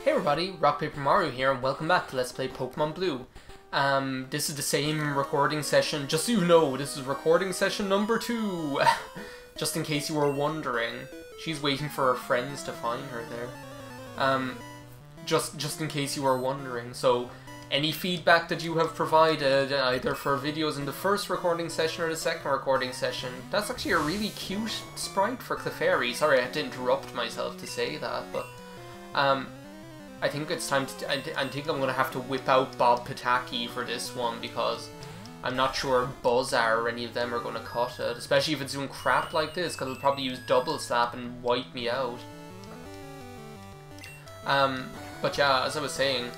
Hey everybody, RockPaperMario here, and welcome back to Let's Play Pokemon Blue. This is the same recording session, just so you know, this is recording session number 2. Just in case you were wondering. She's waiting for her friends to find her there. Just in case you were wondering. So, any feedback that you have provided, either for videos in the first recording session or the second recording session, that's actually a really cute sprite for CLEFAIRY. Sorry, I had to interrupt myself to say that, but, I think it's time to. I think I'm gonna have to whip out Bob Pataki for this one because I'm not sure Buzzar or any of them are gonna cut it, especially if it's doing crap like this, because it'll probably use Double Slap and wipe me out. But yeah, as I was saying,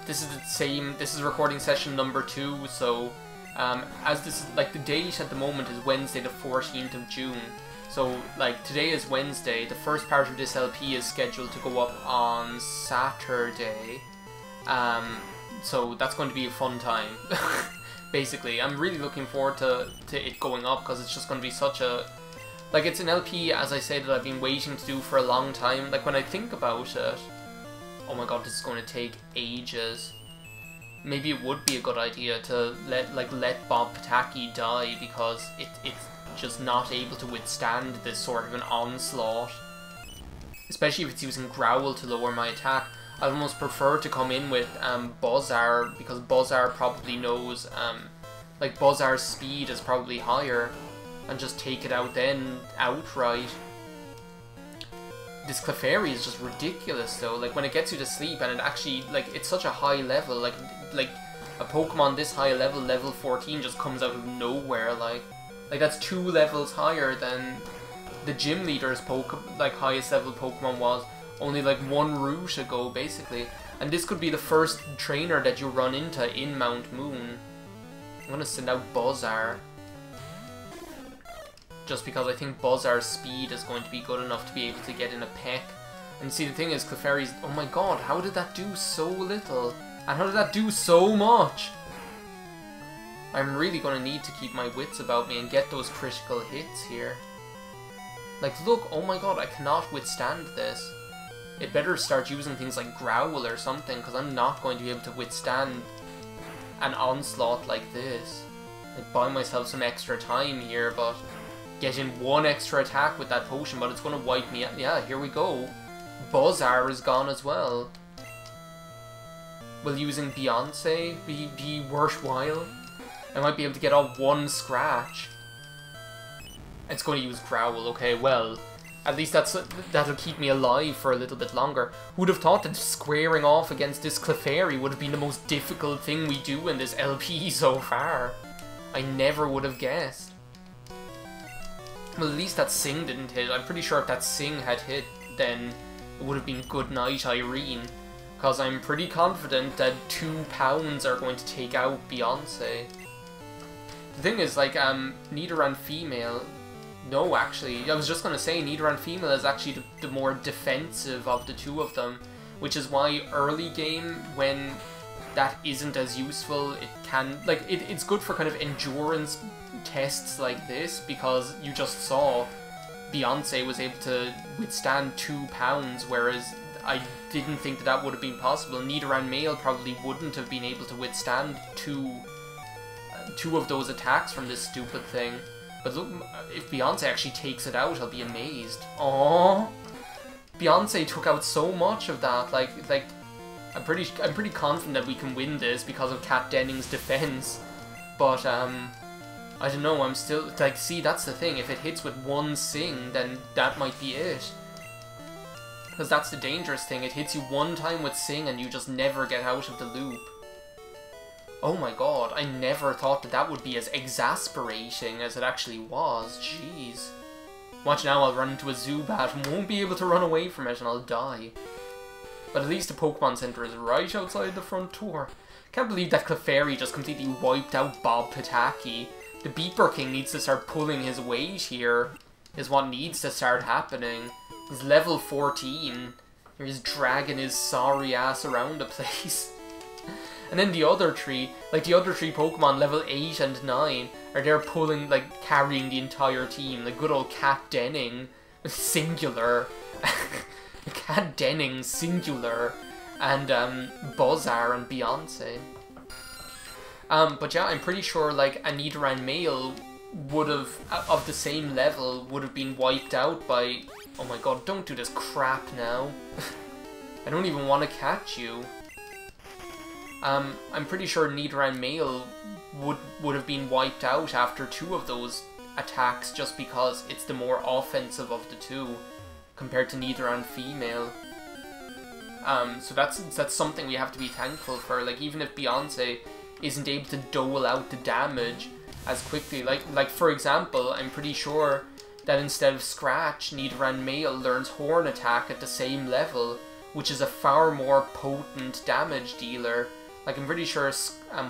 this is the same. This is recording session number 2. So, as this is like the date at the moment is Wednesday, the 14th of June. So, like, today is Wednesday, the first part of this LP is scheduled to go up on Saturday, so that's going to be a fun time, basically. I'm really looking forward to it going up, because it's just going to be such a, like, it's an LP, as I said, that I've been waiting to do for a long time. Like, when I think about it, oh my god, this is going to take ages. Maybe it would be a good idea to let Bob Pataki die, because it's just not able to withstand this sort of an onslaught. Especially if it's using Growl to lower my attack. I'd almost prefer to come in with Buzzar, because Buzzar probably knows, like, Buzzar's speed is probably higher, and just take it out then, outright. This CLEFAIRY is just ridiculous though, like, when it gets you to sleep, and it actually, like, it's such a high level, like a Pokemon this high level, level 14, just comes out of nowhere, like that's 2 levels higher than the gym leader's highest level Pokemon was only like 1 route ago, basically. And this could be the first trainer that you run into in Mount Moon. I'm gonna send out Buzzar, just because I think Buzzar's speed is going to be good enough to be able to get in a peck. And see, the thing is, CLEFAIRY's, oh my god, how did that do so little? And how did that do so much? I'm really going to need to keep my wits about me and get those critical hits here. Like, look, oh my god, I cannot withstand this. It better start using things like Growl or something, because I'm not going to be able to withstand an onslaught like this. I'd buy myself some extra time here, but get in 1 extra attack with that potion, but it's going to wipe me out. Yeah, here we go. Buzzar is gone as well. Will using Beyonce be worthwhile? I might be able to get off 1 scratch. It's going to use Growl, okay, well, at least that'll keep me alive for a little bit longer. Who'd have thought that squaring off against this CLEFAIRY would have been the most difficult thing we do in this LP so far? I never would have guessed. Well, at least that Sing didn't hit. I'm pretty sure if that Sing had hit, then it would have been good night, Irene. Because I'm pretty confident that 2 pounds are going to take out Beyonce. The thing is, like, Nidoran Female, no, actually, I was just gonna say Nidoran Female is actually the more defensive of the 2 of them, which is why early game, when that isn't as useful, it can, like, it's good for kind of endurance tests like this, because you just saw Beyonce was able to withstand 2 pounds, whereas I didn't think that would have been possible. Nidoran Male probably wouldn't have been able to withstand two of those attacks from this stupid thing. But look, if Beyonce actually takes it out, I'll be amazed. Aww, Beyonce took out so much of that. Like I'm pretty confident that we can win this because of Kat Denning's defense. But I don't know. I'm still like, see, that's the thing. If it hits with 1 Sing, then that might be it. Because that's the dangerous thing. It hits you 1 time with Sing, and you just never get out of the loop. Oh my god, I never thought that would be as exasperating as it actually was. Jeez. Watch now, I'll run into a Zubat and won't be able to run away from it and I'll die. But at least the Pokemon Center is right outside the front door. Can't believe that CLEFAIRY just completely wiped out Bob Pataki. The Beeper King needs to start pulling his weight here, is what needs to start happening. He's level 14. He's dragging his sorry ass around the place. And then the other 3, like the other 3 Pokemon, level 8 and 9, are there pulling, like, carrying the entire team. Like good old Kat Denning, singular. Kat Denning, singular, and Buzzar and Beyonce. But yeah, I'm pretty sure like a Nidoran male would have, of the same level, would have been wiped out by... Oh my god, don't do this crap now. I don't even want to catch you. I'm pretty sure Nidoran male would have been wiped out after 2 of those attacks just because it's the more offensive of the 2 compared to Nidoran female. So that's something we have to be thankful for. Like, even if Beyonce isn't able to dole out the damage as quickly, like for example, I'm pretty sure that instead of Scratch, Nidoran male learns Horn Attack at the same level, which is a far more potent damage dealer. Like, I'm pretty sure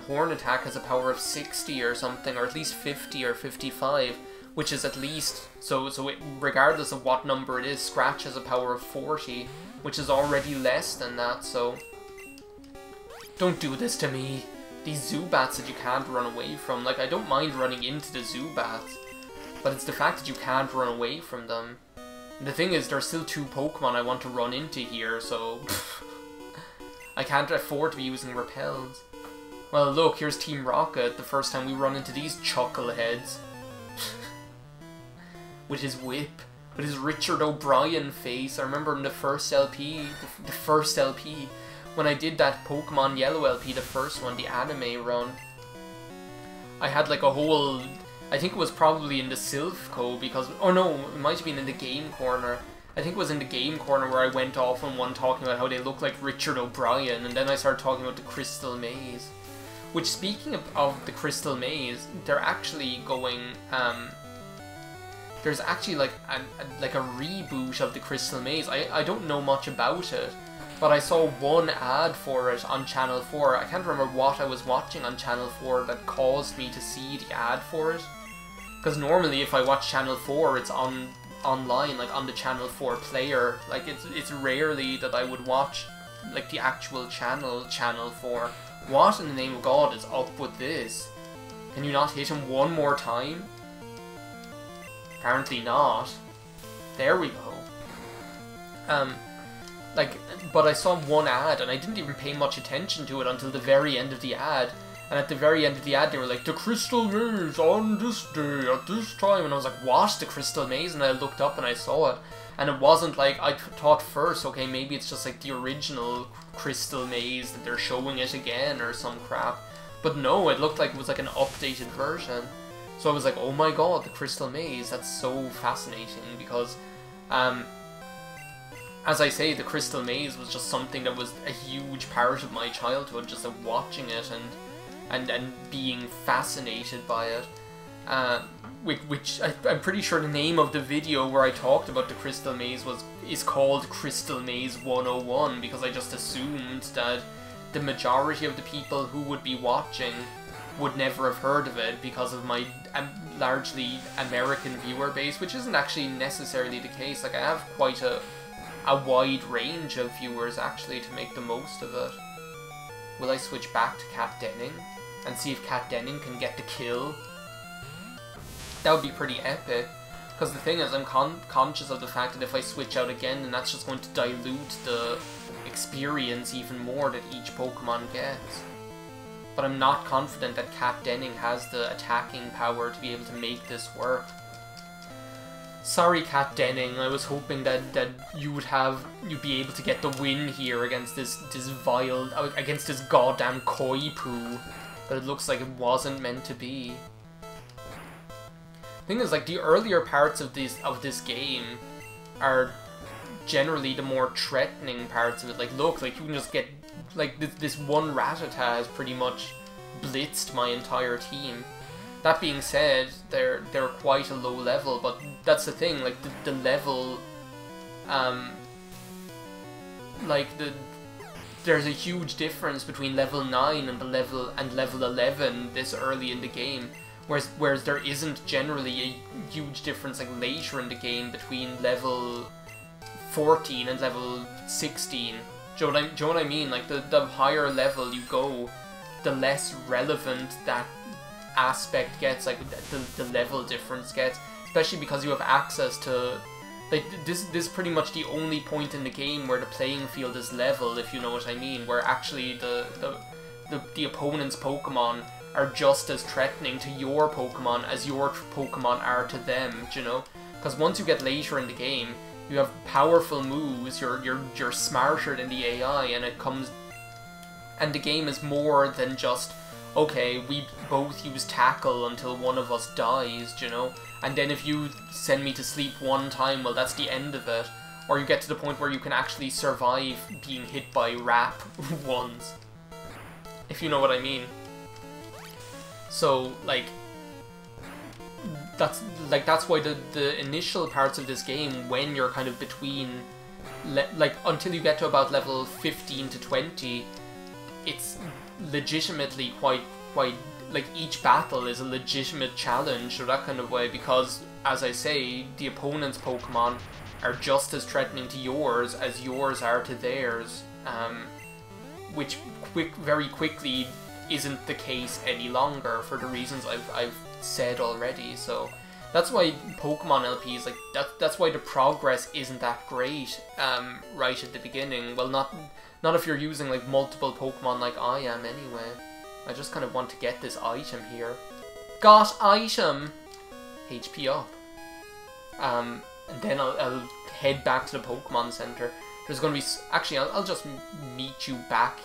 Horn Attack has a power of 60 or something, or at least 50 or 55, which is at least, regardless of what number it is, Scratch has a power of 40, which is already less than that, so... Don't do this to me. These Zubats that you can't run away from. Like, I don't mind running into the Zubats, but it's the fact that you can't run away from them. And the thing is, there's still 2 Pokemon I want to run into here, so... I can't afford to be using Repels. Well, look, here's Team Rocket, the first time we run into these chuckleheads. With his whip, with his Richard O'Brien face. I remember in the first LP, the first LP, when I did that Pokemon Yellow LP, the first one, the anime run, I had like a whole, I think it was probably in the Silphco, because, oh no, it might have been in the Game Corner. I think it was in the Game Corner where I went off on one talking about how they look like Richard O'Brien, and then I started talking about the Crystal Maze. Which, speaking of the Crystal Maze, they're actually going, there's actually like a reboot of the Crystal Maze. I don't know much about it, but I saw one ad for it on Channel 4. I can't remember what I was watching on Channel 4 that caused me to see the ad for it. Because normally if I watch Channel 4, it's online, like on the Channel 4 player. Like, it's rarely that I would watch like the actual Channel 4. What in the name of God is up with this? Can you not hit him one more time? Apparently not. There we go. But I saw one ad and I didn't even pay much attention to it until the very end of the ad. And at the very end of the ad, they were like, the Crystal Maze on this day, at this time. And I was like, what? The Crystal Maze? And I looked up and I saw it. And it wasn't like, I thought first, okay, maybe it's just like the original Crystal Maze that they're showing it again or some crap. But no, it looked like it was like an updated version. So I was like, oh my god, the Crystal Maze, that's so fascinating because, as I say, the Crystal Maze was just something that was a huge part of my childhood, just like watching it and being fascinated by it. Which I'm pretty sure the name of the video where I talked about the Crystal Maze is called Crystal Maze 101, because I just assumed that the majority of the people who would be watching would never have heard of it because of my largely American viewer base, which isn't actually necessarily the case. Like, I have quite a wide range of viewers actually to make the most of it. Will I switch back to Kat Denning and see if Kat Denning can get the kill? That would be pretty epic, because the thing is, I'm conscious of the fact that if I switch out again, then that's just going to dilute the experience even more that each Pokemon gets. But I'm not confident that Kat Denning has the attacking power to be able to make this work. Sorry, Kat Denning, I was hoping that you'd be able to get the win here against this goddamn koi poo, but it looks like it wasn't meant to be. Thing is, like, the earlier parts of this game are generally the more threatening parts of it. Like, look, like, you can just get, like, this one Rattata has pretty much blitzed my entire team. That being said, they're quite a low level, but that's the thing, like, the level, there's a huge difference between level 9 and level 11 this early in the game. Whereas there isn't generally a huge difference like later in the game between level 14 and level 16. Do you know what I mean? Like, the higher level you go, the less relevant that aspect gets, like the level difference gets, especially because you have access to Like, this is pretty much the only point in the game where the playing field is level, if you know what I mean, where actually the opponent's Pokemon are just as threatening to your Pokemon as your Pokemon are to them, do you know? Because once you get later in the game, you have powerful moves, you're smarter than the AI, and the game is more than just, okay, we both use tackle until one of us dies, do you know? And then if you send me to sleep one time, well, that's the end of it. Or you get to the point where you can actually survive being hit by rap once. If you know what I mean. So, like, that's why the initial parts of this game, when you're kind of between, like, until you get to about level 15 to 20, it's legitimately quite, like, each battle is a legitimate challenge, or that kind of way, because, as I say, the opponent's Pokemon are just as threatening to yours as yours are to theirs, which very quickly isn't the case any longer for the reasons I've said already. So that's why Pokemon LPs, like, that's why the progress isn't that great right at the beginning. Well, not if you're using like multiple Pokemon like I am anyway. I just kind of want to get this item here. Got item! HP up. And then I'll head back to the Pokemon Center. There's going to be... Actually, I'll just meet you back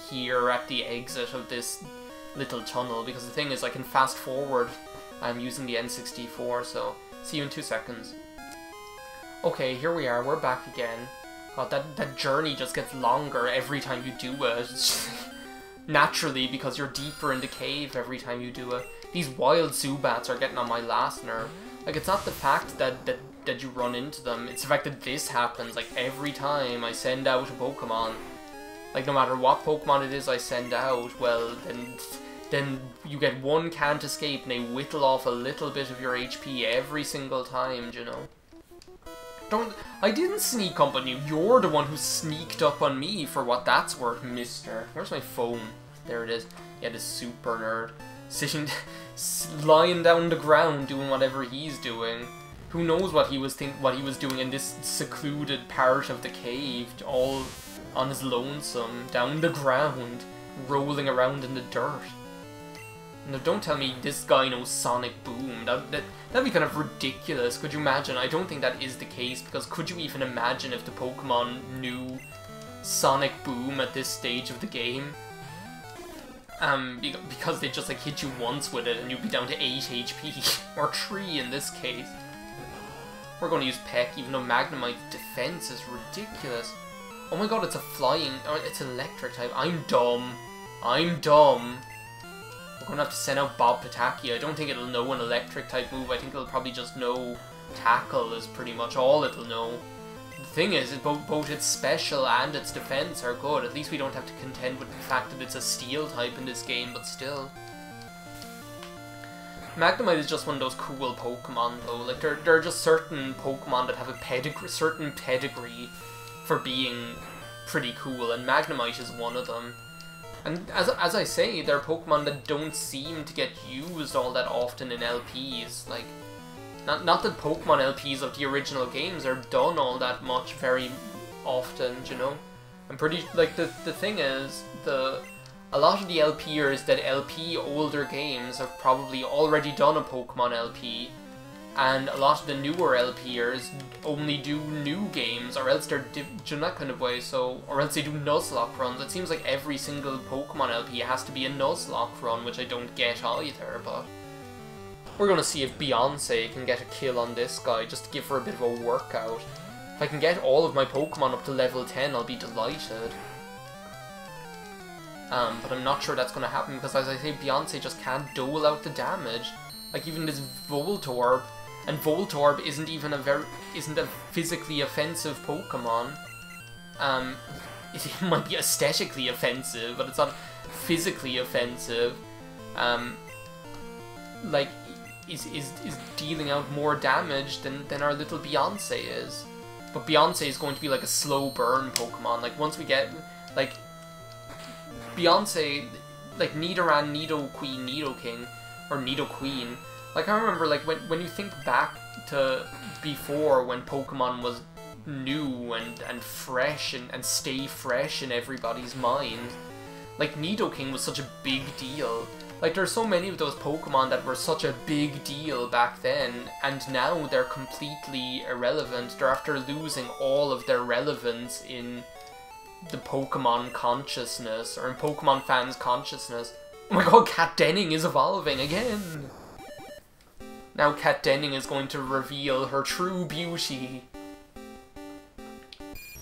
here at the exit of this little tunnel, because the thing is I can fast forward. I'm using the N64, so see you in 2 seconds. Okay, here we are. We're back again. God, that journey just gets longer every time you do it. It's just, naturally, because you're deeper in the cave every time you do it. These wild Zubats are getting on my last nerve. Like, it's not the fact that you run into them, it's the fact that this happens, like, every time I send out a Pokemon. Like, no matter what Pokemon it is I send out, well, then you get one can't escape and they whittle off a little bit of your HP every single time, you know? I didn't sneak up on you, you're the one who sneaked up on me, for what that's worth, mister. Where's my phone? There it is. Yeah, this super nerd. Sitting, lying down the ground doing whatever he's doing. Who knows what he was doing in this secluded part of the cave, all on his lonesome, down the ground, rolling around in the dirt. No, don't tell me this guy knows Sonic Boom. That'd be kind of ridiculous. Could you imagine? I don't think that is the case, because could you even imagine if the Pokemon knew Sonic Boom at this stage of the game? Because they just like hit you once with it and you'd be down to 8 HP, or 3 in this case. We're going to use Peck, even though Magnemite's defense is ridiculous. Oh my god, it's a flying, or it's electric type. I'm dumb. I'm dumb. We're going to have to send out Bob Pataki. I don't think it'll know an electric type move. I think it'll probably just know Tackle is pretty much all it'll know. The thing is, both its special and its defense are good. At least we don't have to contend with the fact that it's a steel type in this game, but still. Magnemite is just one of those cool Pokemon though. Like, there are just certain Pokemon that have a certain pedigree for being pretty cool, and Magnemite is one of them. And as I say, they're Pokemon that don't seem to get used all that often in LPs. Like, not that Pokemon LPs of the original games are done all that much very often, you know? I'm pretty, like, the thing is, a lot of the LPers that LP older games have probably already done a Pokemon LP, and a lot of the newer LPers only do new games, or else they're in that kind of way, so, or else they do Nuzlocke runs. It seems like every single Pokemon LP has to be a Nuzlocke run, which I don't get either, but we're gonna see if Beyonce can get a kill on this guy, just to give her a bit of a workout. If I can get all of my Pokemon up to level 10, I'll be delighted. But I'm not sure that's gonna happen, because as I say, Beyonce just can't dole out the damage. Like, even this Voltorb, and Voltorb isn't a physically offensive Pokemon. It might be aesthetically offensive, but it's not physically offensive. Like, is dealing out more damage than our little Beyonce is. But Beyonce is going to be like a slow burn Pokemon. Like, once we get, like, Beyonce, like, Nidoran, Nidoqueen, Nidoking, or Nidoqueen. Like, I remember, like, when you think back to before, when Pokemon was new and fresh and stay fresh in everybody's mind. Like, Nidoking was such a big deal. Like, there's so many of those Pokemon that were such a big deal back then, and now they're completely irrelevant. They're after losing all of their relevance in the Pokemon consciousness, or in Pokemon fans' consciousness. Oh my god, Kat Denning is evolving again! Now Kat Denning is going to reveal her true beauty.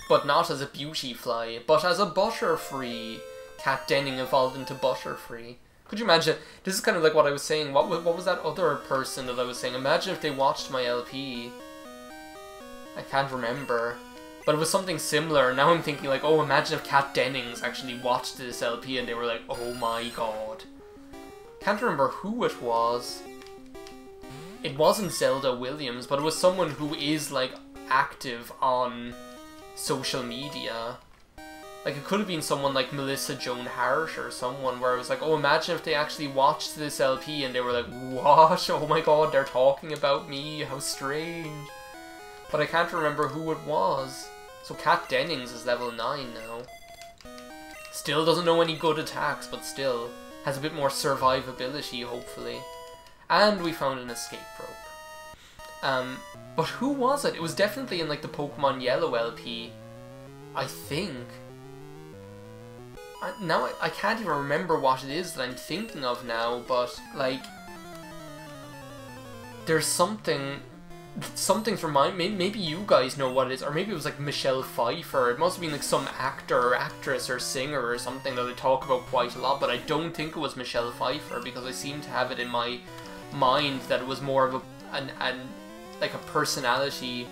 But not as a beauty fly, but as a Butterfree. Kat Denning evolved into Butterfree. Could you imagine? This is kind of like what I was saying. What was that other person that I was saying? Imagine if they watched my LP. I can't remember. But it was something similar. Now I'm thinking like, oh, imagine if Kat Dennings actually watched this LP and they were like, oh my god. Can't remember who it was. It wasn't Zelda Williams, but it was someone who is like active on social media. Like, it could have been someone like Melissa Joan Hart or someone where I was like, oh, imagine if they actually watched this LP and they were like, what? Oh my god, they're talking about me, how strange. But I can't remember who it was. So Kat Dennings is level 9 now. Still doesn't know any good attacks, but still has a bit more survivability, hopefully. And we found an escape rope. But who was it? It was definitely in like the Pokemon Yellow LP, I think. Now I can't even remember what it is that I'm thinking of now, but like there's something from maybe you guys know what it is, or maybe it was like Michelle Pfeiffer. It must have been like some actor or actress or singer or something that I talk about quite a lot, but I don't think it was Michelle Pfeiffer because I seem to have it in my mind that it was more of like a personality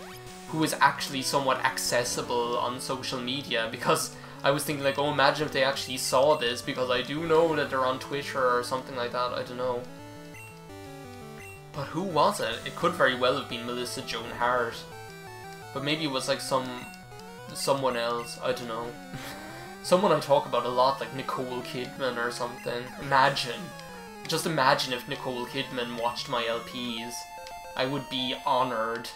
who is actually somewhat accessible on social media, because I was thinking like, oh, imagine if they actually saw this, because I do know that they're on Twitter or something like that, I don't know. But who was it? It could very well have been Melissa Joan Hart. But maybe it was like someone else, I don't know. Someone I talk about a lot, like Nicole Kidman or something. Imagine. Just imagine if Nicole Kidman watched my LPs. I would be honoured.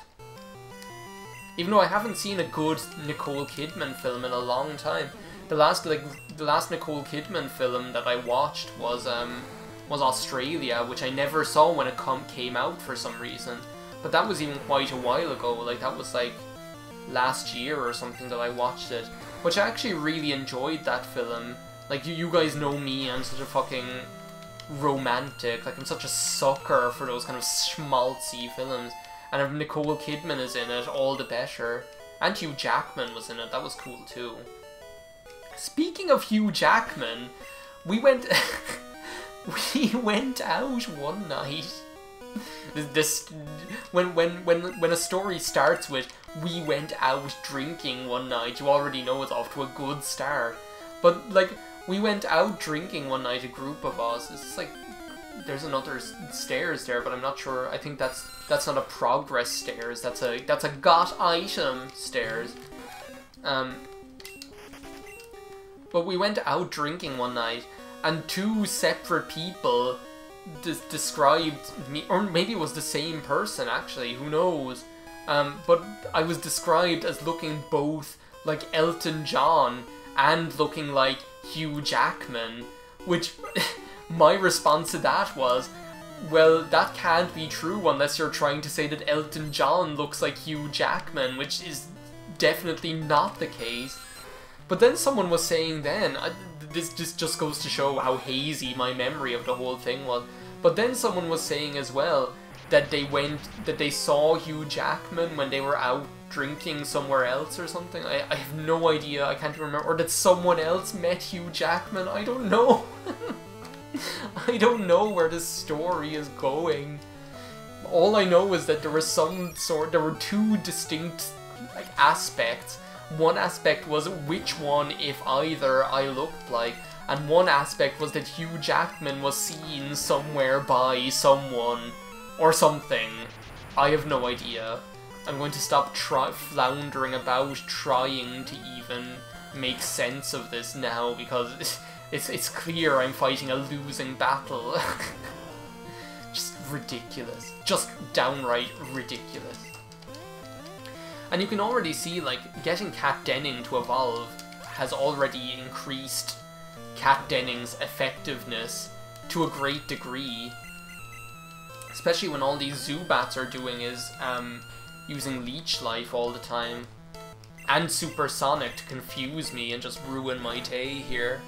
Even though I haven't seen a good Nicole Kidman film in a long time. The last Nicole Kidman film that I watched was Australia, which I never saw when it came out for some reason. But that was even quite a while ago. Like, that was like last year or something that I watched it. Which I actually really enjoyed that film. Like, you guys know me, I'm such a fucking romantic. Like, I'm such a sucker for those kind of schmaltzy films. And if Nicole Kidman is in it, all the better. And Hugh Jackman was in it, that was cool too. Speaking of Hugh Jackman, we went out one night. When a story starts with "we went out drinking one night," you already know it's off to a good start. But like, we went out drinking one night, a group of us. It's like, there's another stairs there, but I'm not sure. I think that's not a progress stairs. That's a got item stairs. But we went out drinking one night, and two separate people described me, or maybe it was the same person actually. Who knows? But I was described as looking both like Elton John and looking like Hugh Jackman, which. My response to that was, well, that can't be true unless you're trying to say that Elton John looks like Hugh Jackman, which is definitely not the case. But then someone was saying then, this just goes to show how hazy my memory of the whole thing was, but then someone was saying as well that they saw Hugh Jackman when they were out drinking somewhere else or something. I have no idea, I can't remember, or that someone else met Hugh Jackman, I don't know. I don't know where this story is going. All I know is that there were two distinct like aspects. One aspect was which one, if either, I looked like, and one aspect was that Hugh Jackman was seen somewhere by someone or something. I have no idea. I'm going to stop floundering about trying to even make sense of this now, because it's clear I'm fighting a losing battle. Just ridiculous. Just downright ridiculous. And you can already see, like, getting Cat Denning to evolve has already increased Cat Denning's effectiveness to a great degree. Especially when all these Zubats are doing is using Leech Life all the time. And Supersonic to confuse me and just ruin my day here.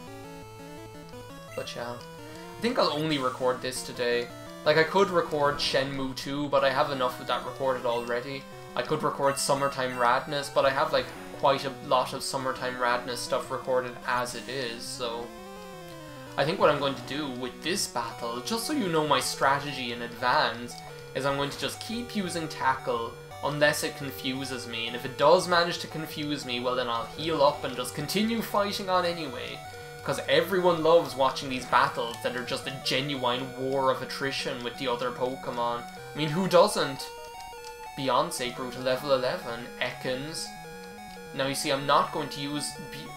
But yeah, I think I'll only record this today. Like, I could record Shenmue 2, but I have enough of that recorded already. I could record Summertime Radness, but I have, like, quite a lot of Summertime Radness stuff recorded as it is, so... I think what I'm going to do with this battle, just so you know my strategy in advance, is I'm going to just keep using Tackle unless it confuses me, and if it does manage to confuse me, well then I'll heal up and just continue fighting on anyway. Because everyone loves watching these battles that are just a genuine war of attrition with the other Pokemon. I mean, who doesn't? Beyonce grew to level 11, Ekans. Now you see, I'm not going to use...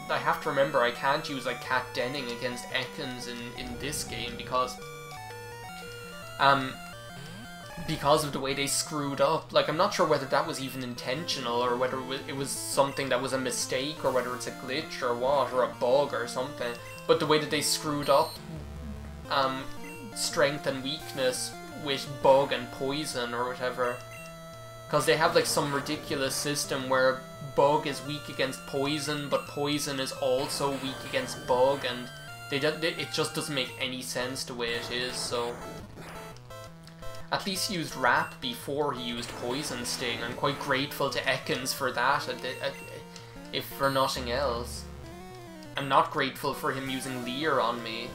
I have to remember, I can't use like Cat Denning against Ekans in this game because of the way they screwed up. Like, I'm not sure whether that was even intentional or whether it was something that was a mistake or whether it's a glitch or what, or a bug or something. But the way that they screwed up strength and weakness with bug and poison or whatever. Because they have like some ridiculous system where bug is weak against poison, but poison is also weak against bug, and it just doesn't make any sense the way it is, so... At least he used Wrap before he used Poison Sting. I'm quite grateful to Ekans for that, if for nothing else. I'm not grateful for him using Leer on me.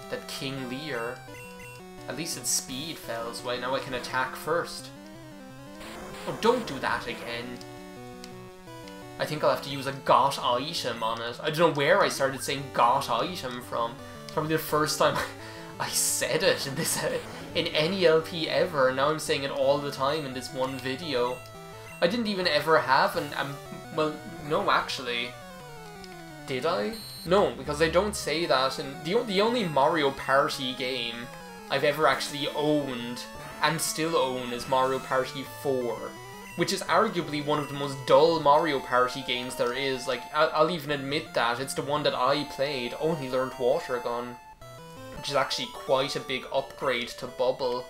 That King Leer. At least its speed fell, so now I can attack first. Oh, don't do that again. I think I'll have to use a got item on it. I don't know where I started saying got item from. It's probably the first time I said it in any LP ever, and now I'm saying it all the time in this one video. I didn't even ever have well, no, actually. Did I? No, because I don't say that, and the only Mario Party game I've ever actually owned, and still own, is Mario Party 4. Which is arguably one of the most dull Mario Party games there is. Like, I'll even admit that. It's the one that I played, only learned Water Gun. Which is actually quite a big upgrade to Bubble.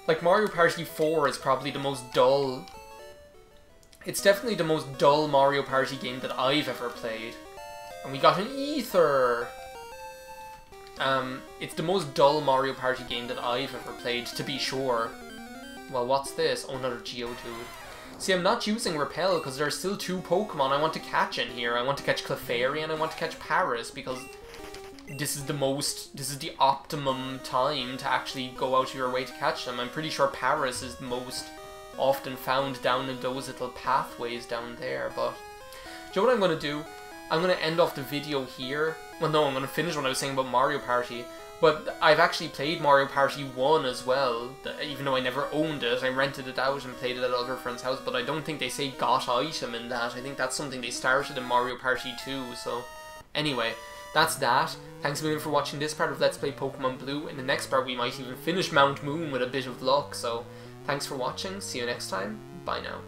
Like, Mario Party 4 is probably the most dull... It's definitely the most dull Mario Party game that I've ever played. And we got an Ether! It's the most dull Mario Party game that I've ever played, to be sure. Well, what's this? Oh, another Geodude. See, I'm not using Repel because there are still 2 Pokemon I want to catch in here. I want to catch Clefairy and I want to catch Paris because this is the optimum time to actually go out of your way to catch them. I'm pretty sure Paris is the most often found down in those little pathways down there, but... Do you know what I'm going to do? I'm going to end off the video here. Well, no, I'm going to finish what I was saying about Mario Party. But I've actually played Mario Party 1 as well, even though I never owned it. I rented it out and played it at other friends' house, but I don't think they say got item in that. I think that's something they started in Mario Party 2, so... Anyway, that's that. Thanks a million for watching this part of Let's Play Pokemon Blue. In the next part we might even finish Mount Moon with a bit of luck, so... Thanks for watching, see you next time, bye now.